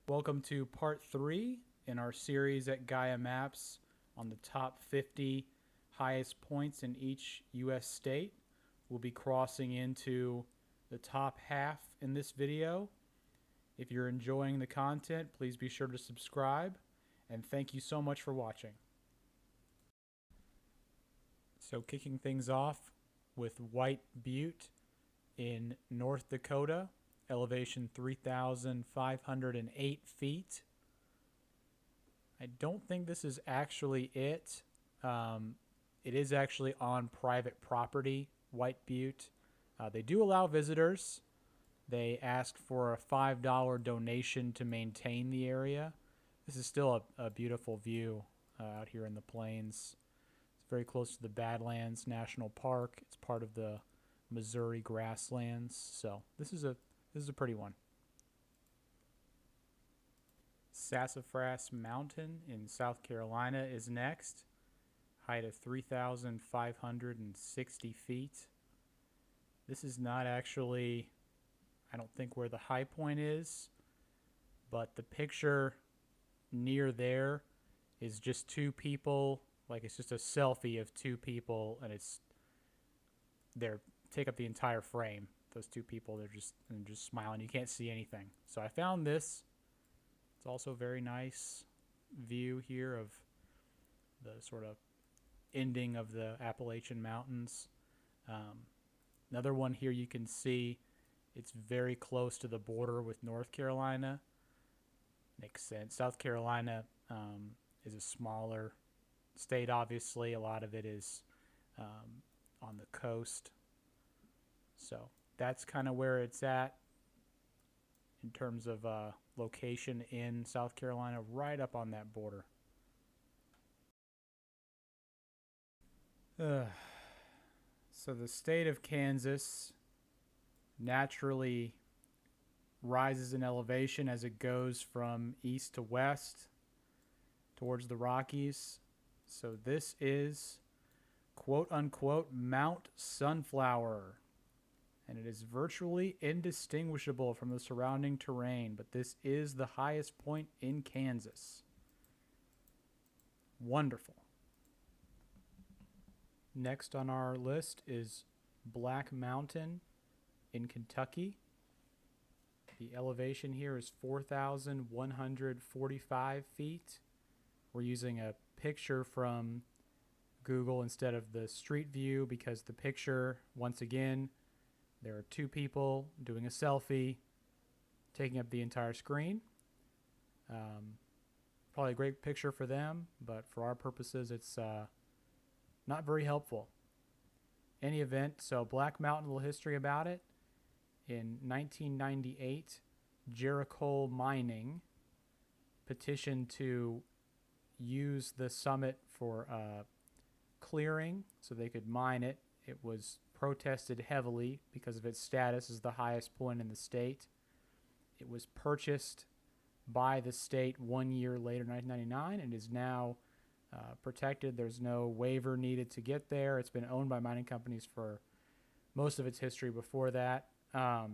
Welcome to part 3 in our series at Gaia Maps on the top 50 highest points in each U.S. state. We'll be crossing into the top half in this video. If you're enjoying the content, please be sure to subscribe, and thank you so much for watching. So kicking things off with White Butte in North Dakota, elevation 3,508 feet. I don't think this is actually it. It is actually on private property, White Butte. They do allow visitors. They ask for a $5 donation to maintain the area. This is still a beautiful view out here in the plains. It's very close to the Badlands National Park. It's part of the Missouri grasslands. So this is a pretty one. Sassafras Mountain in South Carolina is next. Height of 3,560 feet. This is not actually, I don't think, where the high point is, but the picture near there is just two people, like it's just a selfie of two people, and they take up the entire frame. Those two people, they're just smiling. You can't see anything. So I found this. It's also a very nice view here of the sort of ending of the Appalachian Mountains. Another one here you can see, it's very close to the border with North Carolina. Makes sense. South Carolina is a smaller state, obviously. A lot of it is on the coast. So that's kind of where it's at in terms of location in South Carolina, right up on that border. So the state of Kansas naturally rises in elevation as it goes from east to west towards the Rockies. So this is quote unquote Mount Sunflower, and it is virtually indistinguishable from the surrounding terrain, but this is the highest point in Kansas. Wonderful. Next on our list is Black Mountain in Kentucky. The elevation here is 4,145 feet. We're using a picture from Google instead of the street view because the picture, once again, there are two people doing a selfie, taking up the entire screen. Probably a great picture for them, but for our purposes, it's not very helpful. Any event, so Black Mountain, a little history about it. In 1998, Jericho Mining petitioned to use the summit for clearing so they could mine it. It was protested heavily because of its status as the highest point in the state. It was purchased by the state 1 year later, 1999, and is now protected. There's no waiver needed to get there. It's been owned by mining companies for most of its history before that. The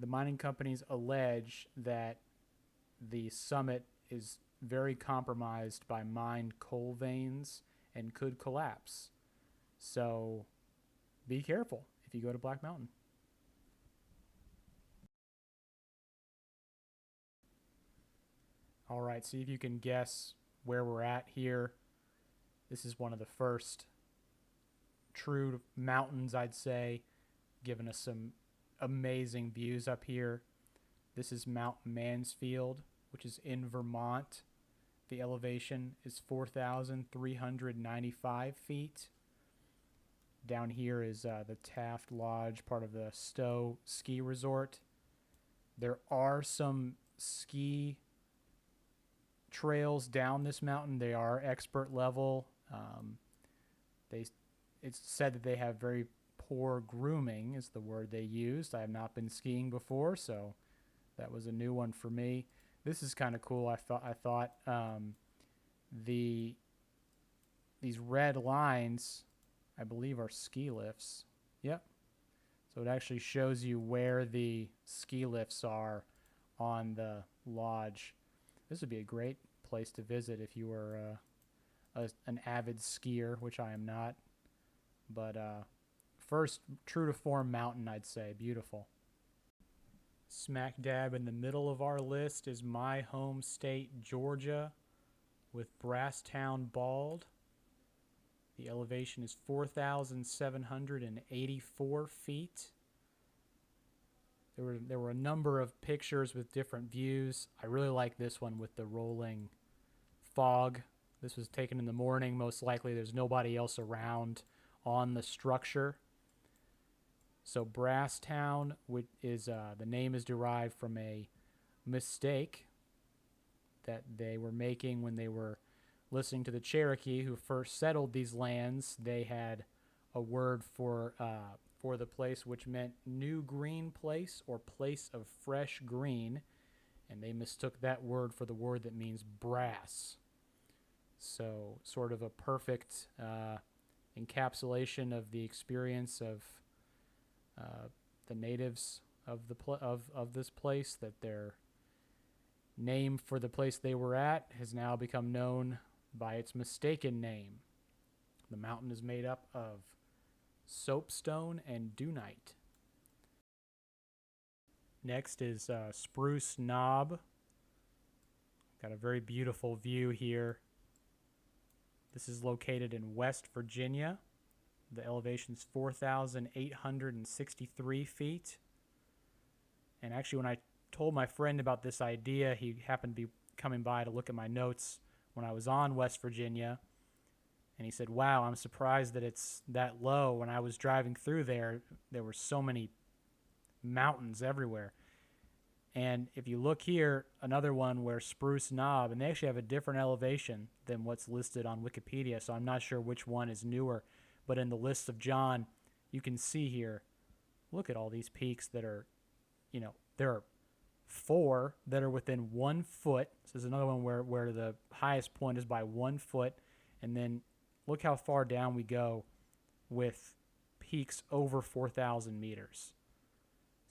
mining companies allege that the summit is very compromised by mined coal veins and could collapse. So be careful if you go to Black Mountain. All right, see if you can guess where we're at here. This is one of the first true mountains, I'd say, giving us some amazing views up here. This is Mount Mansfield, which is in Vermont. The elevation is 4,395 feet. Down here is the Taft Lodge, part of the Stowe Ski Resort. There are some ski trails down this mountain. They are expert level. It's said that they have very poor grooming is the word they used. I have not been skiing before, so that was a new one for me. This is kind of cool. I thought these red lines, I believe, are ski lifts. Yep. So it actually shows you where the ski lifts are on the lodge. This would be a great place to visit if you were an avid skier, which I am not. But first, true to form mountain, I'd say. Beautiful. Smack dab in the middle of our list is my home state, Georgia, with Brasstown Bald. The elevation is 4,784 feet. There were a number of pictures with different views. I really like this one with the rolling fog. This was taken in the morning. Most likely there's nobody else around on the structure. So Brasstown, which is the name is derived from a mistake that they were making when they were listening to the Cherokee, who first settled these lands. They had a word for the place which meant new green place or place of fresh green, and they mistook that word for the word that means brass. So sort of a perfect encapsulation of the experience of the natives of this place, that their name for the place they were at has now become known by its mistaken name. The mountain is made up of soapstone and dunite. Next is Spruce Knob. Got a very beautiful view here. This is located in West Virginia. The elevation is 4,863 feet. And actually, when I told my friend about this idea, he happened to be coming by to look at my notes when I was on West Virginia. And he said, wow, I'm surprised that it's that low. When I was driving through there were so many mountains everywhere. And if you look here, another one where Spruce Knob, and they actually have a different elevation than what's listed on Wikipedia, so I'm not sure which one is newer. But in the list of John, you can see here, look at all these peaks that are, there are 4 that are within 1 foot. So there's another one where the highest point is by 1 foot. And then look how far down we go with peaks over 4,000 meters.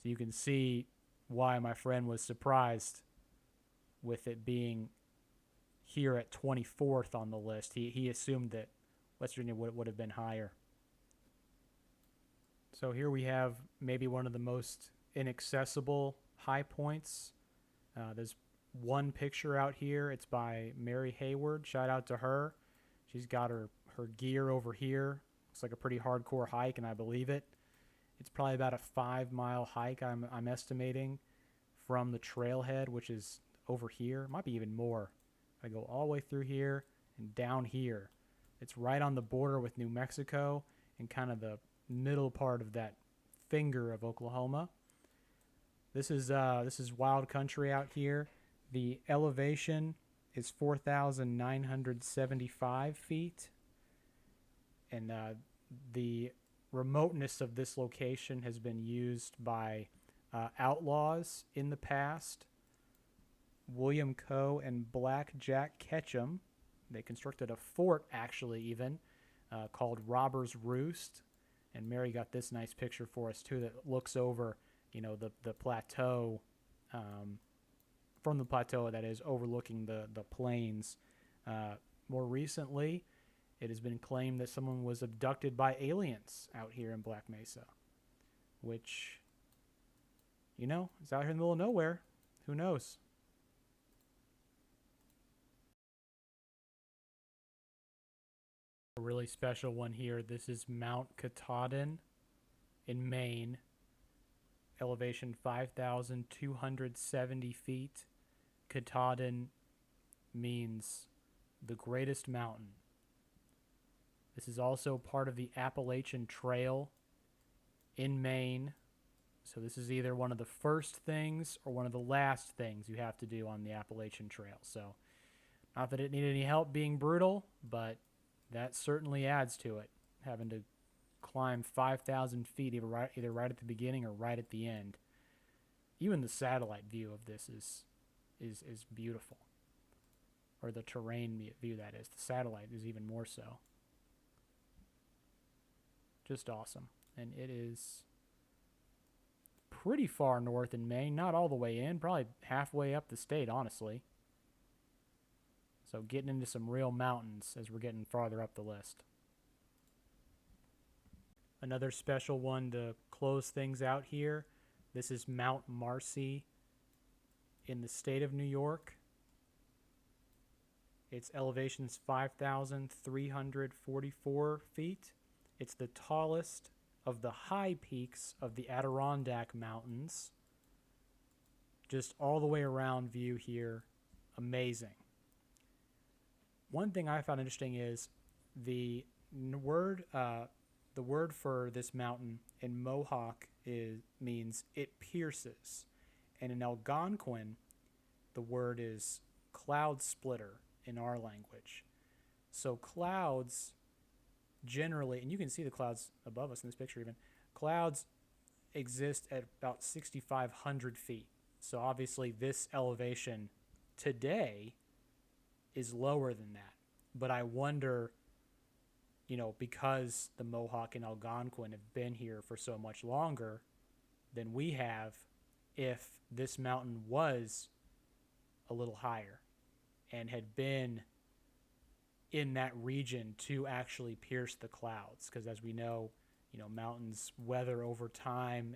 So you can see why my friend was surprised with it being here at 24th on the list. He assumed that West Virginia would have been higher. So here we have maybe one of the most inaccessible high points. There's one picture out here. It's by Mary Hayward. Shout out to her. She's got her gear over here. Looks like a pretty hardcore hike, and I believe it. It's probably about a 5-mile hike, I'm estimating, from the trailhead, which is over here. It might be even more. I go all the way through here and down here. It's right on the border with New Mexico and kind of the middle part of that finger of Oklahoma. This is wild country out here. The elevation is 4,975 feet, and the remoteness of this location has been used by outlaws in the past. William Coe and Black Jack Ketchum. They constructed a fort, actually, even, called Robber's Roost. And Mary got this nice picture for us, too, that looks over, the plateau, from the plateau, that is, overlooking the plains. More recently, it has been claimed that someone was abducted by aliens out here in Black Mesa, which, is out here in the middle of nowhere. Who knows? A really special one here. This is Mount Katahdin in Maine. Elevation 5,270 feet. Katahdin means the greatest mountain. This is also part of the Appalachian Trail in Maine. So this is either one of the first things or one of the last things you have to do on the Appalachian Trail. So not that it needed any help being brutal, but that certainly adds to it, having to climb 5,000 feet either right at the beginning or right at the end. Even the satellite view of this is beautiful. Or the terrain view, that is. The satellite is even more so. Just awesome. And it is pretty far north in Maine, not all the way in, probably halfway up the state, honestly. So getting into some real mountains as we're getting farther up the list. Another special one to close things out here. This is Mount Marcy in the state of New York. Its elevation is 5,344 feet. It's the tallest of the high peaks of the Adirondack Mountains. Just all the way around view here. Amazing. One thing I found interesting is the word for this mountain in Mohawk means it pierces. And in Algonquin, the word is cloud splitter in our language. So clouds generally, and you can see the clouds above us in this picture even, clouds exist at about 6,500 feet. So obviously this elevation today is lower than that. But I wonder, because the Mohawk and Algonquin have been here for so much longer than we have, if this mountain was a little higher and had been in that region to actually pierce the clouds. Because as we know, mountains weather over time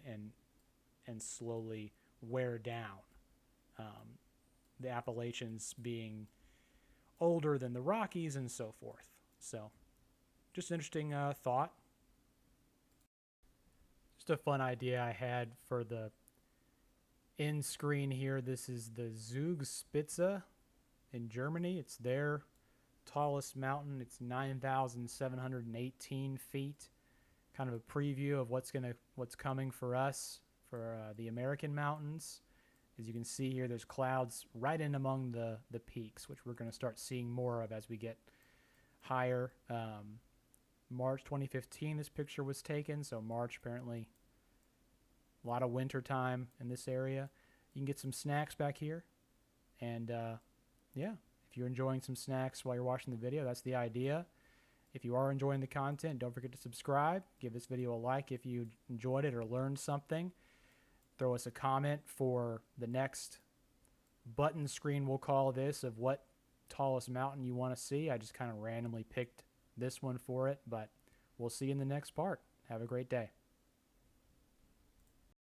and slowly wear down. The Appalachians being older than the Rockies and so forth. So just an interesting thought. Just a fun idea I had for the end screen here. This is the Zugspitze in Germany. It's their tallest mountain. It's 9,718 feet. Kind of a preview of what's coming for us for the American mountains. As you can see here, there's clouds right in among the peaks, which we're going to start seeing more of as we get higher. March 2015, this picture was taken, so March apparently a lot of winter time in this area. You can get some snacks back here, and yeah, if you're enjoying some snacks while you're watching the video, that's the idea. If you are enjoying the content, don't forget to subscribe. Give this video a like if you enjoyed it or learned something. Throw us a comment for the next button screen, we'll call this, of what tallest mountain you want to see. I just kind of randomly picked this one for it, but we'll see you in the next part. Have a great day.